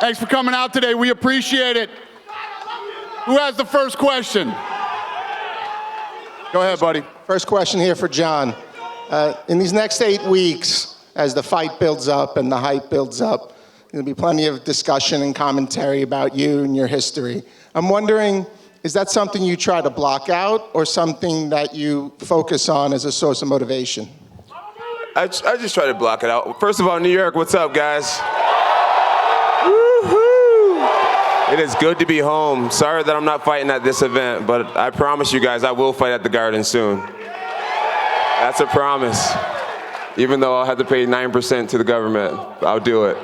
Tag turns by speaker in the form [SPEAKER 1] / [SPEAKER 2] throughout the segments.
[SPEAKER 1] Thanks for coming out today. We appreciate it. Who has the first question? Go ahead, buddy.
[SPEAKER 2] First question here for John. In these next 8 weeks, as the fight builds up and the hype builds up, there'll be plenty of discussion and commentary about you and your history. I'm wondering, is that something you try to block out or something that you focus on as a source of motivation?
[SPEAKER 3] I just try to block it out. First of all, New York, what's up, guys? It is good to be home. Sorry that I'm not fighting at this event, but I promise you guys I will fight at the Garden soon. That's a promise. Even though I'll have to pay 9% to the government, I'll do it.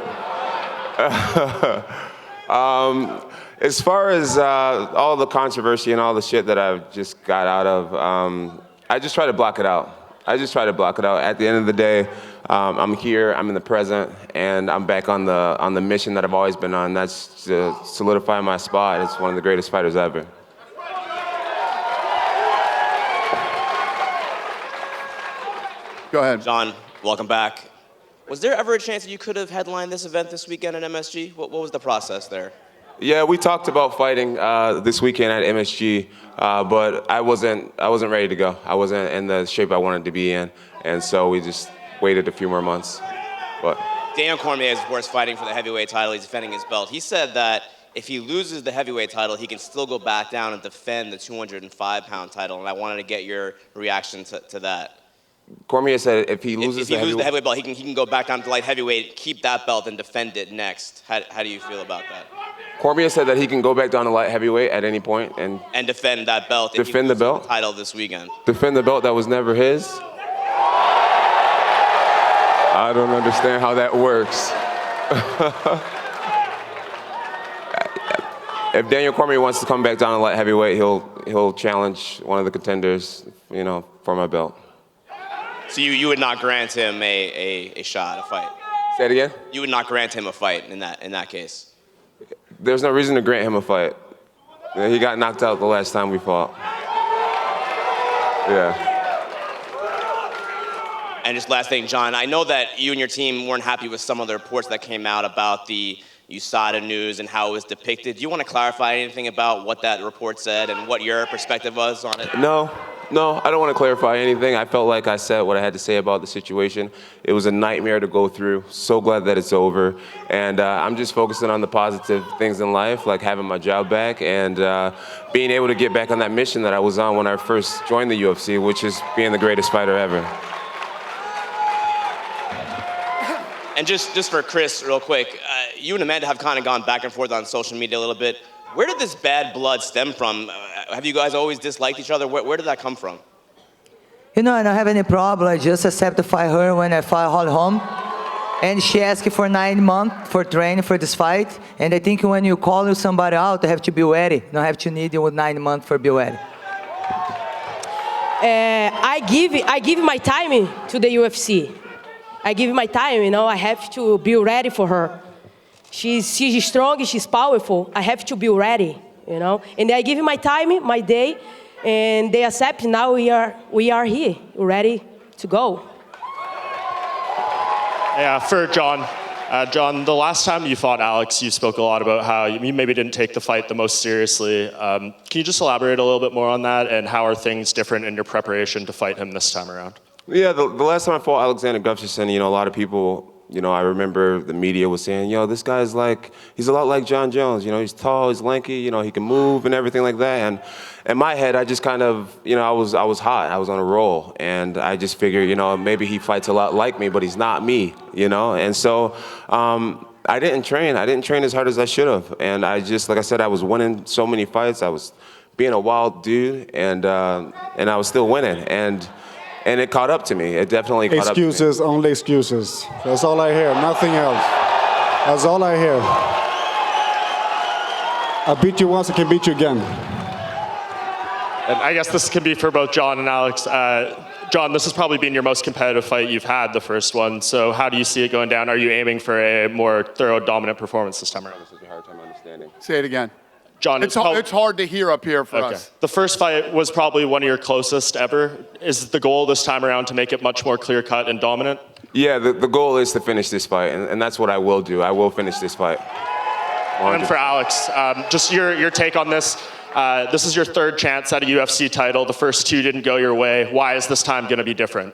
[SPEAKER 3] As far as all the controversy and all the shit that I've just got out of, I just try to block it out. At the end of the day, I'm here, I'm in the present, and I'm back on the mission that I've always been on. That's to solidify my spot as one of the greatest fighters ever.
[SPEAKER 1] Go ahead.
[SPEAKER 4] John, welcome back. Was there ever a chance that you could have headlined this event this weekend at MSG? What was the process there?
[SPEAKER 3] Yeah, we talked about fighting this weekend at MSG, but I wasn't ready to go. I wasn't in the shape I wanted to be in, and so we just waited a few more months. But
[SPEAKER 4] Daniel Cormier is, of course, fighting for the heavyweight title. He's defending his belt. He said that if he loses the heavyweight title, he can still go back down and defend the 205-pound title, and I wanted to get your reaction to that.
[SPEAKER 3] Cormier said if he loses
[SPEAKER 4] the heavyweight belt, he can go back down to light heavyweight, keep that belt, and defend it next. How do you feel about that?
[SPEAKER 3] Cormier said that he can go back down to light heavyweight at any point and
[SPEAKER 4] defend that belt.
[SPEAKER 3] Defend the belt?
[SPEAKER 4] The title this weekend.
[SPEAKER 3] Defend the belt that was never his? I don't understand how that works. If Daniel Cormier wants to come back down to light heavyweight, he'll challenge one of the contenders, for my belt.
[SPEAKER 4] So you would not grant him a shot, a fight?
[SPEAKER 3] Say it again?
[SPEAKER 4] You would not grant him a fight in that case?
[SPEAKER 3] There's no reason to grant him a fight. He got knocked out the last time we fought. Yeah.
[SPEAKER 4] And just last thing, John, I know that you and your team weren't happy with some of the reports that came out about the USADA news and how it was depicted. Do you want to clarify anything about what that report said and what your perspective was on it?
[SPEAKER 3] No, I don't want to clarify anything. I felt like I said what I had to say about the situation. It was a nightmare to go through. So glad that it's over. And I'm just focusing on the positive things in life, like having my job back and being able to get back on that mission that I was on when I first joined the UFC, which is being the greatest fighter ever.
[SPEAKER 4] And just for Cris, real quick, you and Amanda have kind of gone back and forth on social media a little bit. Where did this bad blood stem from? Have you guys always disliked each other? Where did that come from?
[SPEAKER 5] I don't have any problem. I just accept to fight her when I fight her home. And she asked for 9 months for training for this fight. And I think when you call somebody out, you have to be ready. You don't have to need you 9 months for be ready.
[SPEAKER 6] I give my time to the UFC. I give my time, I have to be ready for her. She's strong, she's powerful. I have to be ready, And I give my time, my day, and they accept. Now we are here, ready to go.
[SPEAKER 7] Yeah, for John. John, the last time you fought Alex, you spoke a lot about how you maybe didn't take the fight the most seriously. Can you just elaborate a little bit more on that, and how are things different in your preparation to fight him this time around?
[SPEAKER 3] Yeah, the last time I fought Alexander Gustafsson, a lot of people, I remember the media was saying, this guy's he's a lot like John Jones. He's tall, he's lanky, he can move and everything like that. And in my head, I just kind of, I was hot, I was on a roll. And I just figured, maybe he fights a lot like me, but he's not me, And so I didn't train as hard as I should have. And I just, like I said, I was winning so many fights. I was being a wild dude, and I was still winning. And it caught up to me. It definitely caught up to me.
[SPEAKER 8] Excuses, only excuses. That's all I hear, nothing else. That's all I hear. I beat you once, I can beat you again.
[SPEAKER 7] And I guess this can be for both John and Alex. John, this has probably been your most competitive fight you've had, the first one. So how do you see it going down? Are you aiming for a more thorough, dominant performance this time around?
[SPEAKER 3] This is a hard time understanding.
[SPEAKER 1] Say it again.
[SPEAKER 7] John,
[SPEAKER 1] it's hard to hear up here for us.
[SPEAKER 7] The first fight was probably one of your closest ever. Is the goal this time around to make it much more clear-cut and dominant?
[SPEAKER 3] Yeah, the goal is to finish this fight, and that's what I will do. I will finish this fight.
[SPEAKER 7] And then for Alex, just your take on this. This is your third chance at a UFC title. The first two didn't go your way. Why is this time going to be different?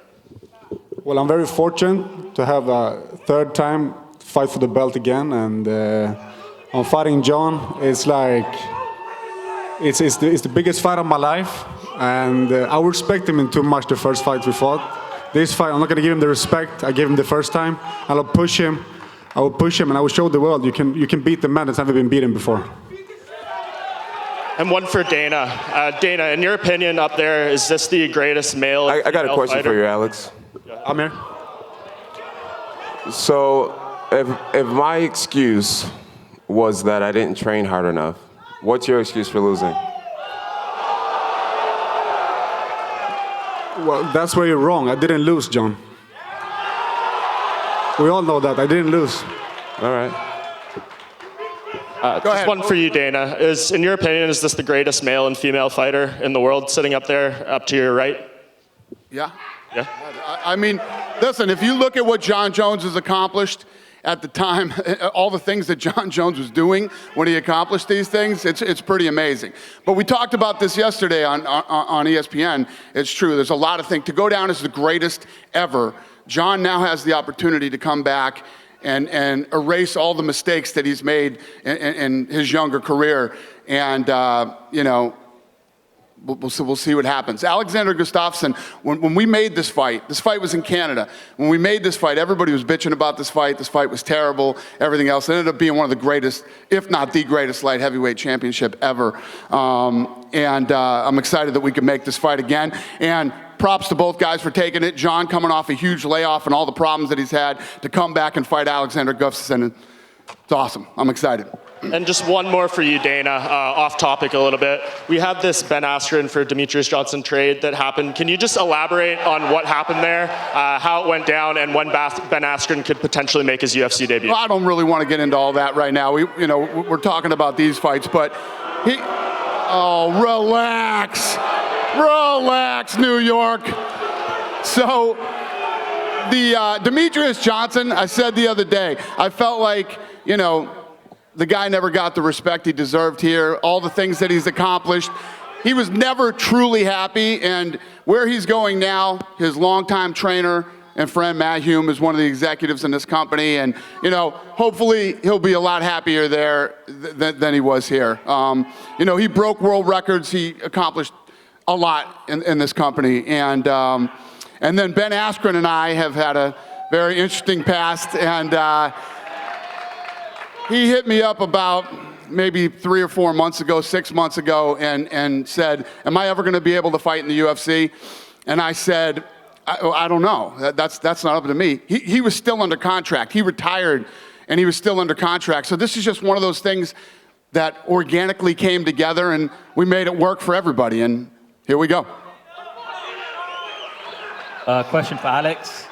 [SPEAKER 8] Well, I'm very fortunate to have a third time fight for the belt again, and I'm fighting John. It's like it's the biggest fight of my life, and I respect him too much. The first fight we fought, this fight I'm not gonna give him the respect I gave him the first time. I'll push him. I will push him, and I will show the world you can beat the man that's never been beaten before.
[SPEAKER 7] And one for Dana. Dana, in your opinion, up there, is this the greatest male?
[SPEAKER 3] I got a question
[SPEAKER 7] fighter?
[SPEAKER 3] for you, Alex.
[SPEAKER 8] I'm here.
[SPEAKER 3] So, if my excuse was that I didn't train hard enough, what's your excuse for losing?
[SPEAKER 8] Well, that's where you're wrong. I didn't lose, John. We all know that. I didn't lose.
[SPEAKER 3] All right.
[SPEAKER 1] Go ahead.
[SPEAKER 7] One for you, Dana. In your opinion, is this the greatest male and female fighter in the world, sitting up there, up to your right?
[SPEAKER 1] Yeah.
[SPEAKER 7] Yeah.
[SPEAKER 1] I mean, listen, if you look at what John Jones has accomplished at the time, all the things that John Jones was doing when he accomplished these things, it's pretty amazing. But we talked about this yesterday on ESPN. It's true. There's a lot of things. To go down as the greatest ever, John now has the opportunity to come back and erase all the mistakes that he's made in his younger career. And, you know, we'll see what happens. Alexander Gustafsson, when we made this fight was in Canada. When we made this fight, everybody was bitching about this fight. This fight was terrible, everything else. It ended up being one of the greatest, if not the greatest, light heavyweight championship ever. I'm excited that we can make this fight again. And props to both guys for taking it. John coming off a huge layoff and all the problems that he's had to come back and fight Alexander Gustafsson. It's awesome. I'm excited.
[SPEAKER 7] And just one more for you, Dana, off topic a little bit. We had this Ben Askren for Demetrius Johnson trade that happened. Can you just elaborate on what happened there, how it went down, and when Ben Askren could potentially make his UFC debut?
[SPEAKER 1] Well, I don't really want to get into all that right now. We're talking about these fights, but relax, New York. So the Demetrius Johnson, I said the other day, I felt like, the guy never got the respect he deserved here, all the things that he's accomplished. He was never truly happy, and where he's going now, his longtime trainer and friend Matt Hume is one of the executives in this company, and hopefully he'll be a lot happier there than he was here. He broke world records, he accomplished a lot in this company, and then Ben Askren and I have had a very interesting past, and he hit me up about maybe 3 or 4 months ago, 6 months ago, and said, am I ever going to be able to fight in the UFC? And I said, I don't know. That's not up to me. He was still under contract. He retired, and he was still under contract. So this is just one of those things that organically came together, and we made it work for everybody, and here we go.
[SPEAKER 9] Question for Alex.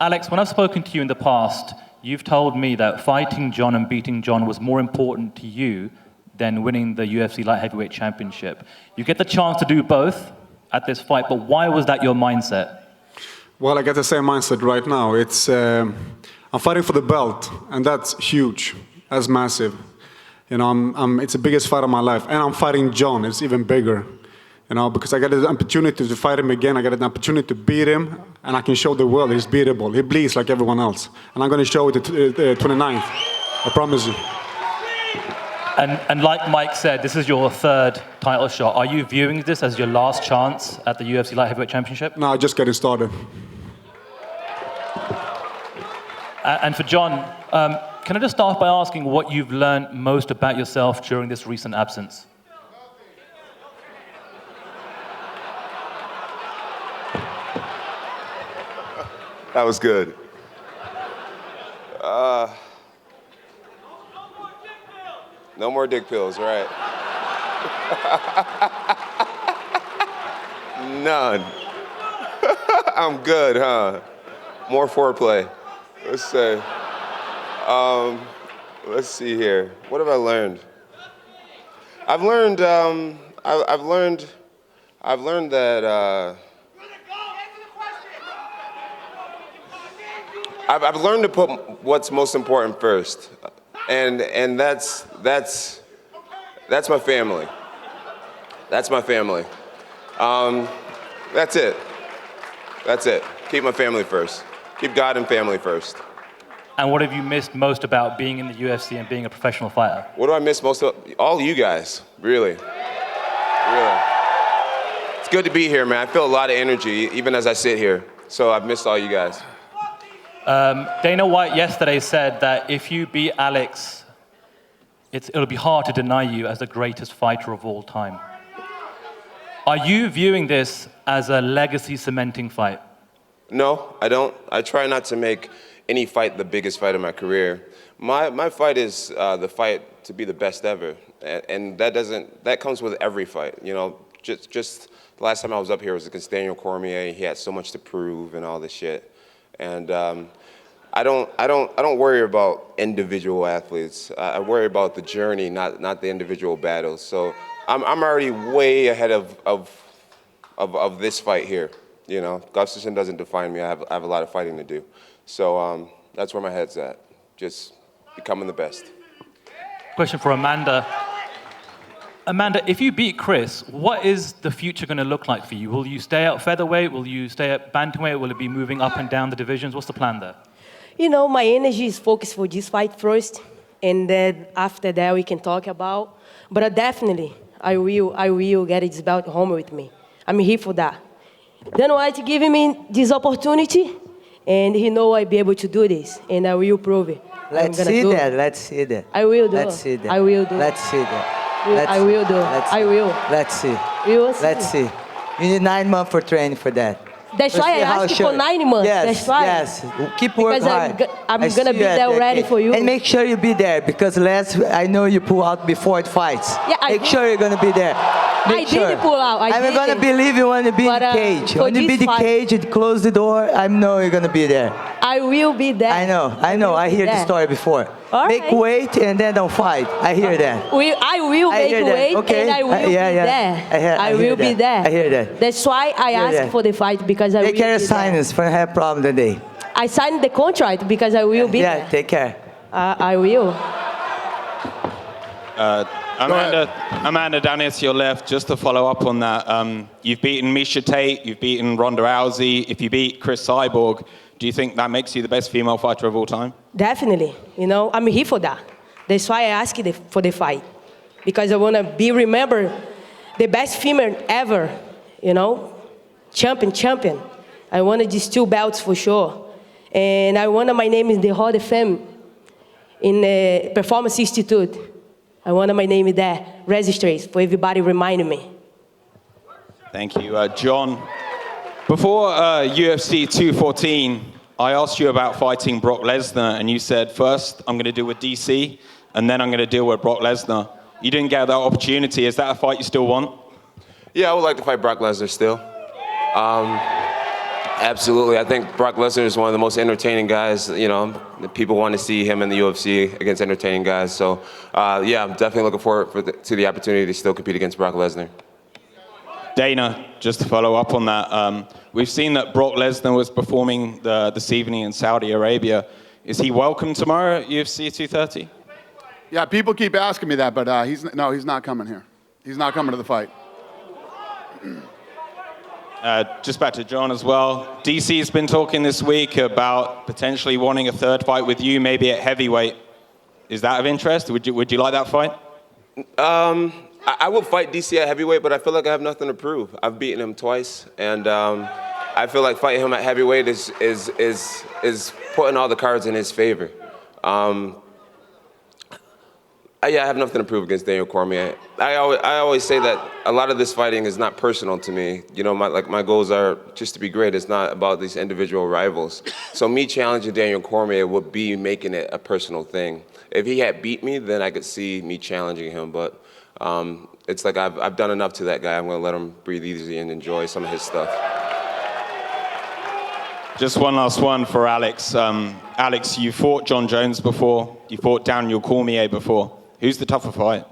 [SPEAKER 9] Alex, when I've spoken to you in the past, you've told me that fighting John and beating John was more important to you than winning the UFC Light Heavyweight Championship. You get the chance to do both at this fight, but why was that your mindset?
[SPEAKER 8] Well, I got the same mindset right now. It's I'm fighting for the belt, and that's huge. That's massive. It's the biggest fight of my life, and I'm fighting John. It's even bigger. Because I got the opportunity to fight him again. I got an opportunity to beat him, and I can show the world he's beatable. He bleeds like everyone else. And I'm going to show it the 29th. I promise you.
[SPEAKER 9] And like Mike said, this is your third title shot. Are you viewing this as your last chance at the UFC Light Heavyweight Championship?
[SPEAKER 8] No, just getting started.
[SPEAKER 9] And for John, can I just start by asking what you've learned most about yourself during this recent absence?
[SPEAKER 3] That was good. No more dick pills, right? None. I'm good, huh? More foreplay. Let's say. Let's see here. What have I learned? I've learned that. I've learned to put what's most important first. and that's my family. That's my family. That's it. That's it. Keep my family first. Keep God and family first.
[SPEAKER 9] And what have you missed most about being in the UFC and being a professional fighter?
[SPEAKER 3] What do I miss most of? All you guys, really. Really. It's good to be here, man. I feel a lot of energy, even as I sit here. So I've missed all you guys.
[SPEAKER 9] Dana White yesterday said that if you beat Alex, it'll be hard to deny you as the greatest fighter of all time. Are you viewing this as a legacy cementing fight?
[SPEAKER 3] No, I don't. I try not to make any fight the biggest fight of my career. My fight is the fight to be the best ever, and that comes with every fight. You know, just the last time I was up here was against Daniel Cormier. He had so much to prove and all this shit, and I don't worry about individual athletes. I worry about the journey, not the individual battles. So I'm already way ahead of this fight here. You know, Gustafsson doesn't define me. I have a lot of fighting to do. So that's where my head's at, just becoming the best.
[SPEAKER 9] Question for Amanda. Amanda, if you beat Cris, what is the future going to look like for you? Will you stay at featherweight? Will you stay at bantamweight? Will it be moving up and down the divisions? What's the plan there?
[SPEAKER 6] You know, my energy is focused for this fight first, and then after that we can talk about. But definitely, I will get this belt home with me. I'm here for that. Dana White giving me this opportunity, and he know I'll be able to do this, and I will prove it.
[SPEAKER 5] Let's see that. Let's see that.
[SPEAKER 6] I will do.
[SPEAKER 5] Let's see that.
[SPEAKER 6] I will do.
[SPEAKER 5] Let's see that.
[SPEAKER 6] I will do. I will.
[SPEAKER 5] Let's see.
[SPEAKER 6] You will see.
[SPEAKER 5] Let's see. You need 9 months for training for that.
[SPEAKER 6] That's why I asked you for 9 months.
[SPEAKER 5] Yes,
[SPEAKER 6] That's why.
[SPEAKER 5] yes. Keep working hard.
[SPEAKER 6] Because I'm
[SPEAKER 5] I
[SPEAKER 6] going to
[SPEAKER 5] see
[SPEAKER 6] be
[SPEAKER 5] you at
[SPEAKER 6] there
[SPEAKER 5] that
[SPEAKER 6] ready
[SPEAKER 5] cage.
[SPEAKER 6] for you.
[SPEAKER 5] And make sure you be there, because I know you pull out before it fights.
[SPEAKER 6] Yeah,
[SPEAKER 5] make sure you're going to be there.
[SPEAKER 6] I didn't pull out.
[SPEAKER 5] I'm going to believe you when you be in the cage. When you be in the cage and close the door, I know you're going to be there.
[SPEAKER 6] I will be there.
[SPEAKER 5] I know. I hear the story before.
[SPEAKER 6] All
[SPEAKER 5] make
[SPEAKER 6] right.
[SPEAKER 5] weight and then don't fight. I hear that.
[SPEAKER 6] I will make weight,
[SPEAKER 5] okay.
[SPEAKER 6] and I will be there. I will be there.
[SPEAKER 5] I hear that.
[SPEAKER 6] That's why I asked for the fight, because I will be there.
[SPEAKER 5] Take care of signings for have problem today.
[SPEAKER 6] I signed the contract because I will be there.
[SPEAKER 5] Yeah, take care.
[SPEAKER 6] I will.
[SPEAKER 10] Amanda, down here to your left, just to follow up on that, you've beaten Miesha Tate, you've beaten Ronda Rousey. If you beat Cris Cyborg, do you think that makes you the best female fighter of all time?
[SPEAKER 6] Definitely. You know, I'm here for that. That's why I asked for the fight, because I want to be remembered the best female ever. You know, champion. I wanted these 2 belts for sure, and I wanted my name in the Hall of Fame in the Performance Institute. I wanted my name there, registries, for everybody reminding me.
[SPEAKER 10] Thank you. John, before UFC 214, I asked you about fighting Brock Lesnar, and you said, first, I'm going to deal with DC, and then I'm going to deal with Brock Lesnar. You didn't get that opportunity. Is that a fight you still want?
[SPEAKER 3] Yeah, I would like to fight Brock Lesnar still. Absolutely. I think Brock Lesnar is one of the most entertaining guys. You know, people want to see him in the UFC against entertaining guys. So, yeah, I'm definitely looking forward to the opportunity to still compete against Brock Lesnar.
[SPEAKER 10] Dana, just to follow up on that, we've seen that Brock Lesnar was performing this evening in Saudi Arabia. Is he welcome tomorrow at UFC 230?
[SPEAKER 1] Yeah, people keep asking me that, but he's not coming here. He's not coming to the fight.
[SPEAKER 10] Just back to John as well. DC's been talking this week about potentially wanting a 3rd fight with you, maybe at heavyweight. Is that of interest? Would you like that fight?
[SPEAKER 3] I will fight DC at heavyweight, but I feel like I have nothing to prove. I've beaten him twice, and I feel like fighting him at heavyweight is putting all the cards in his favor. Yeah, I have nothing to prove against Daniel Cormier. I always say that a lot of this fighting is not personal to me. You know, my goals are just to be great. It's not about these individual rivals. So me challenging Daniel Cormier would be making it a personal thing. If he had beat me, then I could see me challenging him. But it's like I've done enough to that guy. I'm going to let him breathe easy and enjoy some of his stuff.
[SPEAKER 10] Just one last one for Alex. Alex, you fought John Jones before. You fought Daniel Cormier before. Who's the tougher fight?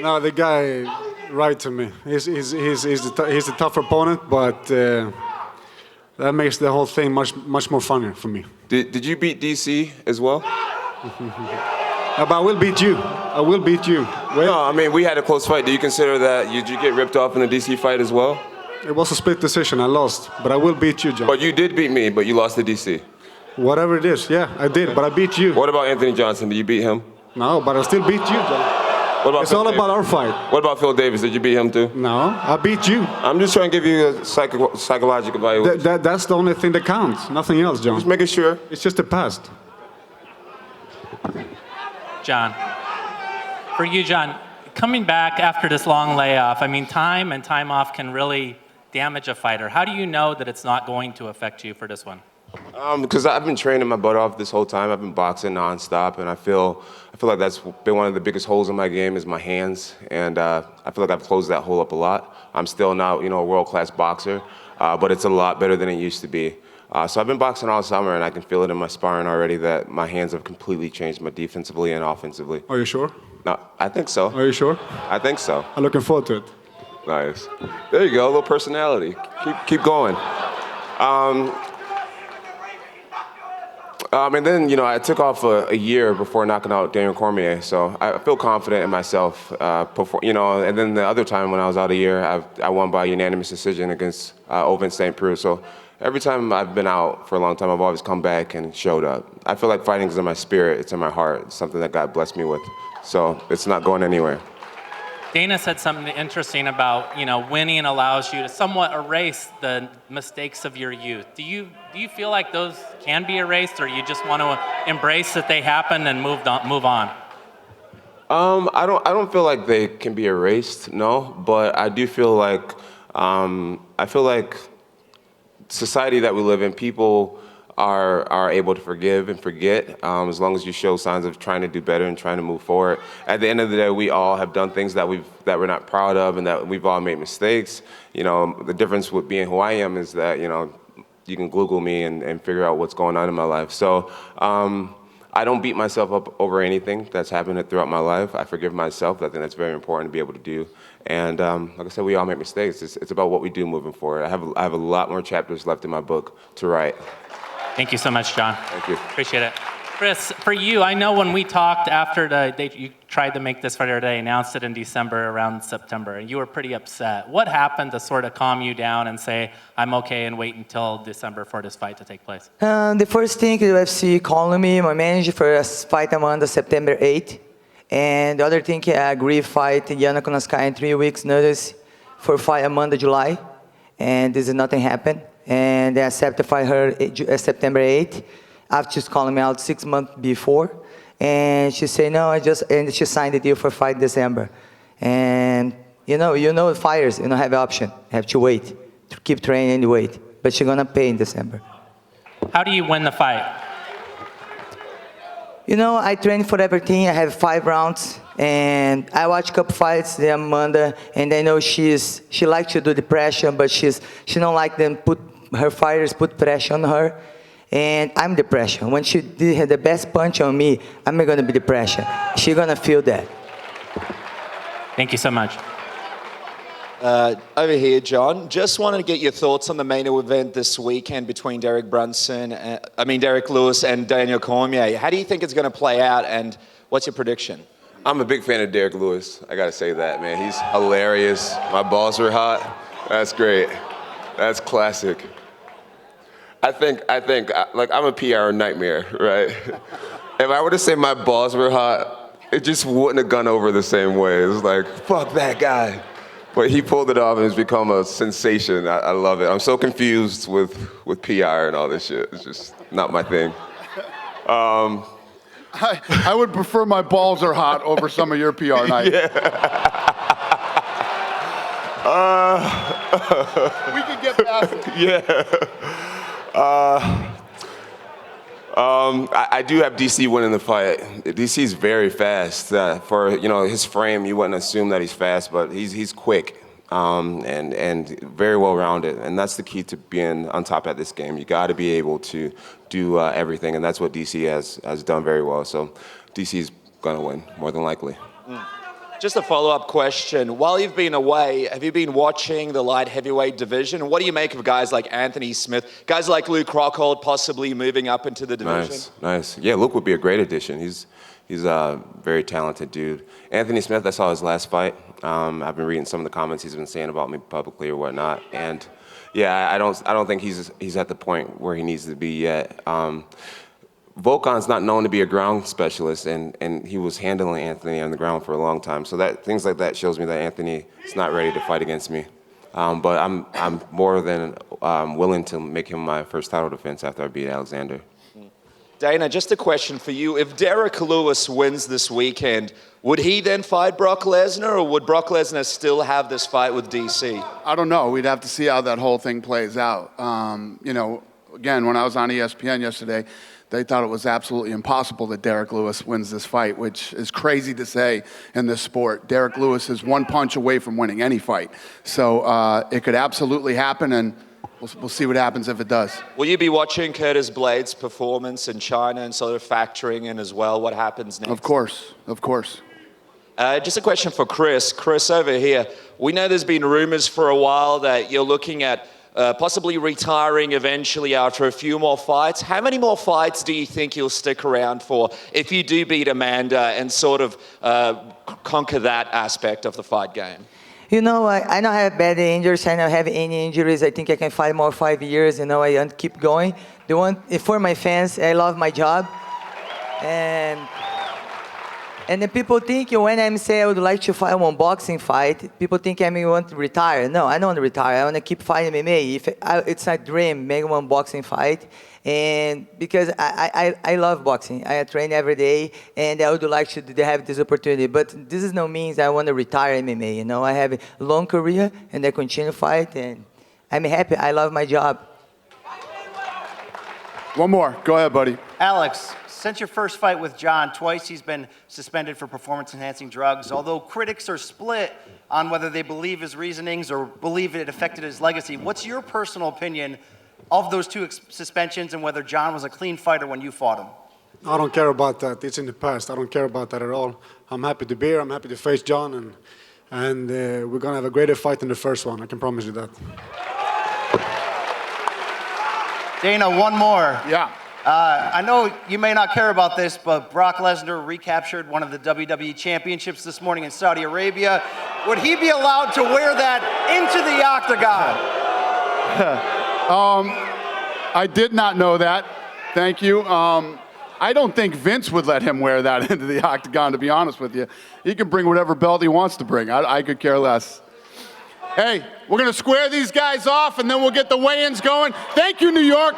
[SPEAKER 8] No, the guy right to me. He's a tough opponent, but that makes the whole thing much more funnier for me.
[SPEAKER 3] Did you beat DC as well?
[SPEAKER 8] But I will beat you. I will beat you.
[SPEAKER 3] No, I mean, we had a close fight. Do you consider that, did you get ripped off in the DC fight as well?
[SPEAKER 8] It was a split decision. I lost, but I will beat you, John.
[SPEAKER 3] But you did beat me, but you lost to DC.
[SPEAKER 8] Whatever it is, yeah, I did, but I beat you.
[SPEAKER 3] What about Anthony Johnson? Did you beat him?
[SPEAKER 8] No, but I still beat you, John.
[SPEAKER 3] What about
[SPEAKER 8] It's
[SPEAKER 3] Phil
[SPEAKER 8] all
[SPEAKER 3] Davis?
[SPEAKER 8] about our fight.
[SPEAKER 3] What about Phil Davis? Did you beat him too?
[SPEAKER 8] No, I beat you.
[SPEAKER 3] I'm just trying to give you a psychological evaluation.
[SPEAKER 8] That's the only thing that counts. Nothing else, John.
[SPEAKER 3] Just making sure.
[SPEAKER 8] It's just the past.
[SPEAKER 9] John. For you, John, coming back after this long layoff, I mean, time and time off can really damage a fighter. How do you know that it's not going to affect you for this one?
[SPEAKER 3] Because I've been training my butt off this whole time. I've been boxing nonstop, and I feel like that's been one of the biggest holes in my game is my hands, and I feel like I've closed that hole up a lot. I'm still not, a world-class boxer, but it's a lot better than it used to be. So I've been boxing all summer, and I can feel it in my sparring already that my hands have completely changed, my defensively and offensively.
[SPEAKER 8] Are you sure?
[SPEAKER 3] No, I think so.
[SPEAKER 8] Are you sure?
[SPEAKER 3] I think so.
[SPEAKER 8] I'm looking forward to it.
[SPEAKER 3] Nice. There you go, a little personality. Keep going. And then, I took off a year before knocking out Daniel Cormier, so I feel confident in myself. And then the other time when I was out a year, I won by unanimous decision against Ovince St. Preux. So every time I've been out for a long time, I've always come back and showed up. I feel like fighting is in my spirit, it's in my heart, it's something that God blessed me with. So it's not going anywhere.
[SPEAKER 9] Dana said something interesting about, winning allows you to somewhat erase the mistakes of your youth. Do you feel like those can be erased, or you just want to embrace that they happened and move on?
[SPEAKER 3] I don't feel like they can be erased, no, but I do feel like society that we live in, people are able to forgive and forget as long as you show signs of trying to do better and trying to move forward. At the end of the day, we all have done things that we're not proud of, and that we've all made mistakes. The difference with being who I am is that you can Google me and figure out what's going on in my life. So I don't beat myself up over anything that's happened throughout my life. I forgive myself. I think that's very important to be able to do. And like I said, we all make mistakes. It's about what we do moving forward. I have a lot more chapters left in my book to write.
[SPEAKER 9] Thank you so much, John.
[SPEAKER 3] Thank you.
[SPEAKER 9] Appreciate it. Cris, for you, I know when we talked after you tried to make this fight today, announced it in December, around September, and you were pretty upset. What happened to sort of calm you down and say, I'm okay, and wait until December for this fight to take place?
[SPEAKER 5] The first thing, the UFC calling me, my manager, for a fight Amanda September 8th. And the other thing, I agree fight Yana Konaskaya in 3 weeks notice for fight Amanda July. And this is nothing happened. And they accept to fight her September 8th. After she's calling me out 6 months before. And she said, no, and she signed the deal for fight December. And fighters, have an option. Have to wait, to keep training and wait. But she's gonna pay in December.
[SPEAKER 9] How do you win the fight?
[SPEAKER 5] I train for everything. I have 5 rounds. And I watch a couple fights, the Amanda, and I know she likes to do the pressure, but she don't like them her fighters put pressure on her. And I'm the pressure. When she did the best punch on me, I'm going to be the pressure. She's going to feel that.
[SPEAKER 9] Thank you so much.
[SPEAKER 11] Over here, John. Just wanted to get your thoughts on the main event this weekend between Derek Lewis and Daniel Cormier. How do you think it's going to play out, and what's your prediction?
[SPEAKER 3] I'm a big fan of Derek Lewis. I gotta say that, man. He's hilarious. My balls were hot. That's great. That's classic. I think, I'm a PR nightmare, right? If I were to say my balls were hot, it just wouldn't have gone over the same way. It was like, fuck that guy. But he pulled it off and it's become a sensation. I love it. I'm so confused with PR and all this shit. It's just not my thing.
[SPEAKER 1] I would prefer my balls are hot over some of your PR night.
[SPEAKER 3] Yeah.
[SPEAKER 1] We could get past it.
[SPEAKER 3] Yeah. I do have DC winning the fight. DC's very fast. For his frame, you wouldn't assume that he's fast, but he's quick and very well rounded. And that's the key to being on top at this game. You got to be able to do everything, and that's what DC has done very well. So DC's gonna win more than likely.
[SPEAKER 11] Just a follow-up question. While you've been away, have you been watching the light heavyweight division? What do you make of guys like Anthony Smith, guys like Luke Rockhold possibly moving up into the division?
[SPEAKER 3] Nice. Yeah, Luke would be a great addition. He's a very talented dude. Anthony Smith, I saw his last fight. I've been reading some of the comments he's been saying about me publicly or whatnot, and yeah, I don't think he's at the point where he needs to be yet. Volkan's not known to be a ground specialist, and he was handling Anthony on the ground for a long time. So things like that shows me that Anthony is not ready to fight against me. But I'm more than willing to make him my first title defense after I beat Alexander.
[SPEAKER 11] Dana, just a question for you. If Derek Lewis wins this weekend, would he then fight Brock Lesnar, or would Brock Lesnar still have this fight with DC?
[SPEAKER 1] I don't know. We'd have to see how that whole thing plays out. Again, when I was on ESPN yesterday, they thought it was absolutely impossible that Derek Lewis wins this fight, which is crazy to say in this sport. Derek Lewis is one punch away from winning any fight. So it could absolutely happen, and we'll see what happens if it does.
[SPEAKER 11] Will you be watching Curtis Blades' performance in China and sort of factoring in as well what happens next?
[SPEAKER 1] Of course.
[SPEAKER 11] Just a question for Cris. Cris, over here. We know there's been rumors for a while that you're looking at possibly retiring eventually after a few more fights. How many more fights do you think you'll stick around for if you do beat Amanda and sort of conquer that aspect of the fight game?
[SPEAKER 5] I don't have bad injuries. I don't have any injuries. I think I can fight more 5 years. I want to keep going. For my fans, I love my job. And the people think when I say I would like to fight one boxing fight, people think I want to retire. No, I don't want to retire. I want to keep fighting MMA. It's a dream, make one boxing fight. And because I love boxing. I train every day, and I would like to have this opportunity. But this is no means I want to retire MMA. I have a long career, and I continue to fight, and I'm happy. I love my job.
[SPEAKER 1] One more. Go ahead, buddy.
[SPEAKER 12] Alex, since your first fight with John, twice he's been suspended for performance-enhancing drugs. Although critics are split on whether they believe his reasonings or believe it affected his legacy, what's your personal opinion of those two suspensions and whether John was a clean fighter when you fought him?
[SPEAKER 8] I don't care about that. It's in the past. I don't care about that at all. I'm happy to be here. I'm happy to face John, and we're going to have a greater fight than the first one. I can promise you that.
[SPEAKER 12] Dana, one more.
[SPEAKER 1] Yeah.
[SPEAKER 12] I know you may not care about this, but Brock Lesnar recaptured one of the WWE championships this morning in Saudi Arabia. Would he be allowed to wear that into the octagon?
[SPEAKER 1] I did not know that. Thank you. I don't think Vince would let him wear that into the octagon, to be honest with you. He can bring whatever belt he wants to bring. I could care less. Hey, we're going to square these guys off, and then we'll get the weigh-ins going. Thank you, New York.